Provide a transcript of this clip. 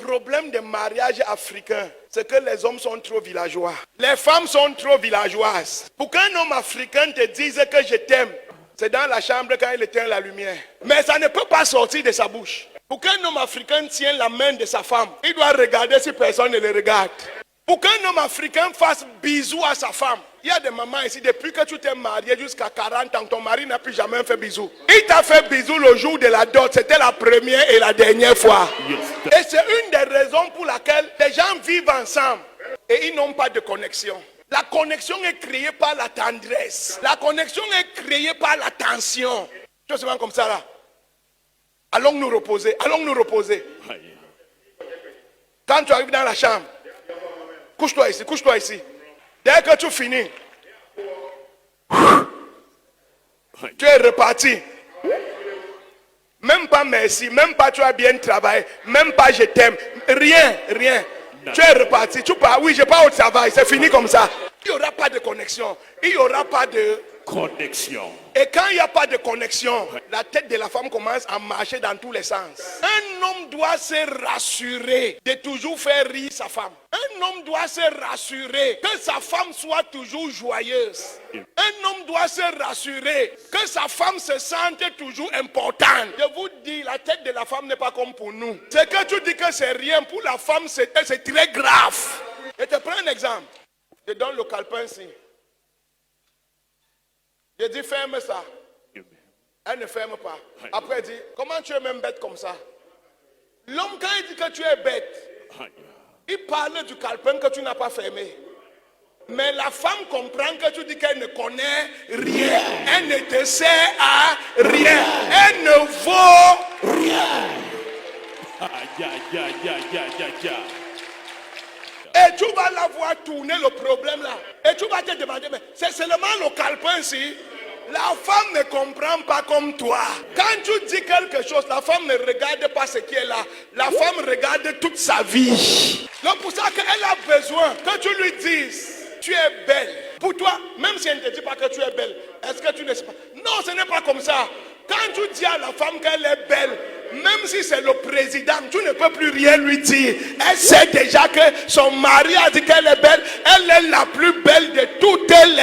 problème des mariages africains, c'est que les hommes sont trop villageois. Les femmes sont trop villageoises. Pour qu'un homme africain te dise que je t'aime, c'est dans la chambre quand il éteint la lumière. Mais ça ne peut pas sortir de sa bouche. Pour qu'un homme africain tienne la main de sa femme, il doit regarder si personne ne le regarde. Pour qu'un homme africain fasse bisou à sa femme, il y a des mamans ici, depuis que tu t'es marié jusqu'à 40 ans, ton mari n'a plus jamais fait bisou. Il t'a fait bisou le jour de la dot, c'était la première et la dernière fois. Et c'est une des raisons pour laquelle les gens vivent ensemble et ils n'ont pas de connexion. La connexion est créée par la tendresse. La connexion est créée par l'attention. Tu vois, comme ça là. Allons nous reposer, allons nous reposer. Quand tu arrives dans la chambre, couche-toi ici, couche-toi ici. Dès que tu finis, tu es reparti. Même pas merci, même pas tu as bien travaillé, même pas je t'aime, rien, rien. Tu es reparti, tu pars, oui je pars au travail, c'est fini comme ça. Il n'y aura pas de connexion, il n'y aura pas de connexion. Et quand il n'y a pas de connexion, la tête de la femme commence à marcher dans tous les sens. Un homme doit se rassurer de toujours faire rire sa femme. Un homme doit se rassurer que sa femme soit toujours joyeuse. Un homme doit se rassurer que sa femme se sente toujours importante. Je vous dis, la tête de la femme n'est pas comme pour nous. C'est que tu dis que c'est rien, pour la femme c'est très grave. Je te prends un exemple. Je donne le calepin ici. Je dis ferme ça. Elle ne ferme pas. Après elle dit, comment tu es même bête comme ça? L'homme quand il dit que tu es bête, il parle du calepin que tu n'as pas fermé. Mais la femme comprend que tu dis qu'elle ne connaît rien. Elle ne te sert à rien. Elle ne vaut rien. Et tu vas la voir tourner le problème là. Et tu vas te demander, mais c'est seulement le calepin ici. La femme ne comprend pas comme toi. Quand tu dis quelque chose, la femme ne regarde pas ce qui est là. La femme regarde toute sa vie. Donc pour ça qu'elle a besoin que tu lui dises, tu es belle. Pour toi, même si elle ne te dit pas que tu es belle, est-ce que tu ne sais pas? Non, ce n'est pas comme ça. Quand tu dis à la femme qu'elle est belle, même si c'est le président, tu ne peux plus rien lui dire. Elle sait déjà que son mari a dit qu'elle est belle. Elle est la plus belle de toutes les